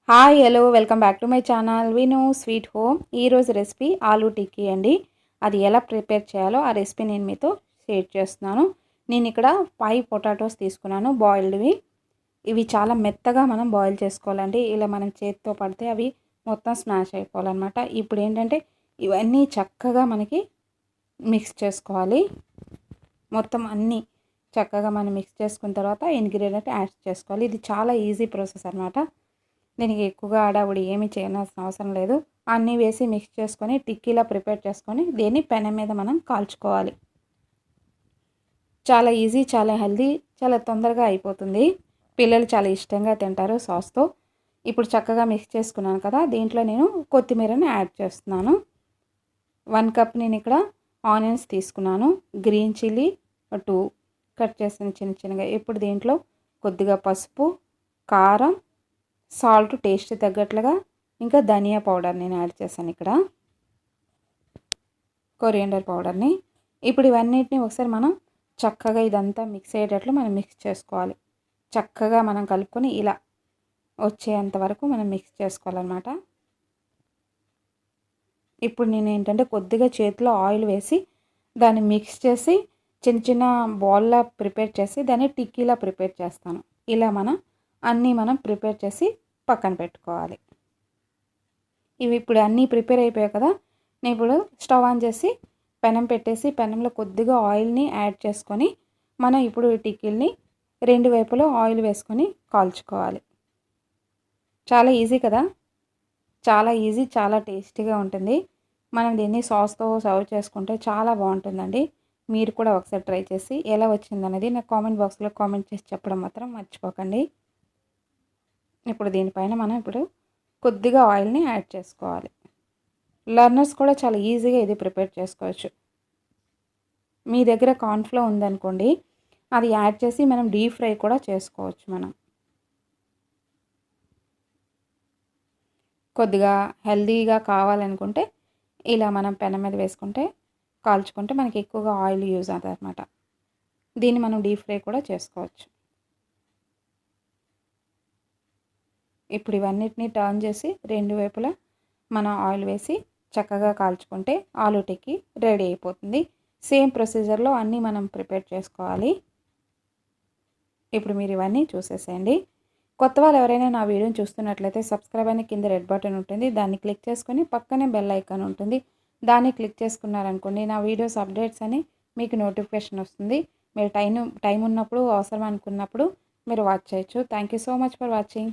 Hi hello welcome back to my channel విను sweet home. ఈరోజు recipe aloo tikki అండి. అది ఎలా ప్రిపేర్ చేయాలో ఆ రెసిపీ నేను మీతో షేర్ చేస్తున్నాను. నేను ఇక్కడ 5 పొటాటోస్ తీసుకున్నాను బాయిల్డ్వి. ఇవి చాలా మెత్తగా మనం బాయిల్ చేసుకోవాలండి. ఇలా మనం చేతితో పడితే అవి మొత్తం స్మాష్ అయిపోవాలన్నమాట. ఇప్పుడు ఏంటంటే ఇవన్నీ చక్కగా మనకి మిక్స్ చేసుకోవాలి. మొత్తం అన్నీ చక్కగా మనం మిక్స్ చేసుకున్న తర్వాత ఇంగ్రీడియంట్ యాడ్ చేసుకోవాలి. ఇది చాలా ఈజీ ప్రాసెస్ అనమాట. దీనికి ఎక్కువగా హడావుడి ఏమీ చేయాల్సిన అవసరం లేదు. అన్నీ వేసి మిక్స్ చేసుకొని టిక్కీలా ప్రిపేర్ చేసుకొని దీన్ని పెనం మీద మనం కాల్చుకోవాలి. చాలా ఈజీ, చాలా హెల్దీ, చాలా తొందరగా అయిపోతుంది. పిల్లలు చాలా ఇష్టంగా తింటారు సాస్తో. ఇప్పుడు చక్కగా మిక్స్ చేసుకున్నాను కదా, దీంట్లో నేను కొత్తిమీరని యాడ్ చేస్తున్నాను. 1 కప్ నేను ఇక్కడ ఆనియన్స్ తీసుకున్నాను. గ్రీన్ చిల్లీ 2 కట్ చేసిన చిన్న చిన్నగా. ఇప్పుడు దీంట్లో కొద్దిగా పసుపు, కారం, సాల్ట్ టేస్ట్ తగ్గట్లుగా, ఇంకా ధనియా పౌడర్ నేను యాడ్ చేశాను ఇక్కడ, కొరియండర్ పౌడర్ని. ఇప్పుడు ఇవన్నిటిని ఒకసారి మనం చక్కగా ఇదంతా మిక్స్ అయ్యేటట్లు మనం మిక్స్ చేసుకోవాలి. చక్కగా మనం కలుపుకొని ఇలా వచ్చేంత వరకు మనం మిక్స్ చేసుకోవాలన్నమాట. ఇప్పుడు నేను ఏంటంటే కొద్దిగా చేతిలో ఆయిల్ వేసి దాన్ని మిక్స్ చేసి చిన్న చిన్న బాల్లా ప్రిపేర్ చేసి దాన్ని టిక్కీలా ప్రిపేర్ చేస్తాను. ఇలా అన్నీ మనం ప్రిపేర్ చేసి పక్కన పెట్టుకోవాలి. ఇవి ఇప్పుడు అన్నీ ప్రిపేర్ అయిపోయాయి కదా, నేను ఇప్పుడు స్టవ్ ఆన్ చేసి పెనం పెట్టేసి పెనంలో కొద్దిగా ఆయిల్ని యాడ్ చేసుకొని మనం ఇప్పుడు ఈ టిక్కీల్ని 2 వైపులో ఆయిల్ వేసుకొని కాల్చుకోవాలి. చాలా ఈజీ కదా, చాలా ఈజీ, చాలా టేస్టీగా ఉంటుంది. మనం దీన్ని సాస్తో సర్వ్ చేసుకుంటే చాలా బాగుంటుందండి. మీరు కూడా ఒకసారి ట్రై చేసి ఎలా వచ్చిందనేది నాకు కామెంట్ బాక్స్లో కామెంట్ చేసి చెప్పడం మాత్రం మర్చిపోకండి. ఇప్పుడు దీనిపైన మనం ఇప్పుడు కొద్దిగా ఆయిల్ని యాడ్ చేసుకోవాలి. లర్నర్స్ కూడా చాలా ఈజీగా ఇది ప్రిపేర్ చేసుకోవచ్చు. మీ దగ్గర కార్న్ఫ్లోర్ ఉందనుకోండి, అది యాడ్ చేసి మనం డీప్ ఫ్రై కూడా చేసుకోవచ్చు. మనం కొద్దిగా హెల్తీగా కావాలనుకుంటే ఇలా మనం పెనం మీద వేసుకుంటే కాల్చుకుంటే మనకి ఎక్కువగా ఆయిల్ యూజ్ అవుతుంది అనమాట. దీన్ని మనం డీప్ ఫ్రై కూడా చేసుకోవచ్చు. ఇప్పుడు ఇవన్నిటిని టర్న్ చేసి 2 వైపులా మనం ఆయిల్ వేసి చక్కగా కాల్చుకుంటే ఆలూ టిక్కీ రెడీ అయిపోతుంది. సేమ్ ప్రొసీజర్లో అన్నీ మనం ప్రిపేర్ చేసుకోవాలి. ఇప్పుడు మీరు ఇవన్నీ చూసేసేయండి. కొత్త వాళ్ళు ఎవరైనా నా వీడియోని చూస్తున్నట్లయితే సబ్స్క్రైబ్ అని కింద రెడ్ బటన్ ఉంటుంది, దాన్ని క్లిక్ చేసుకొని పక్కనే బెల్ ఐకాన్ ఉంటుంది, దాన్ని క్లిక్ చేసుకున్నారనుకోండి నా వీడియోస్ అప్డేట్స్ అని మీకు నోటిఫికేషన్ వస్తుంది. మీరు టైం ఉన్నప్పుడు అవసరం అనుకున్నప్పుడు మీరు వాచ్ చేయొచ్చు. Thank you so much for watching.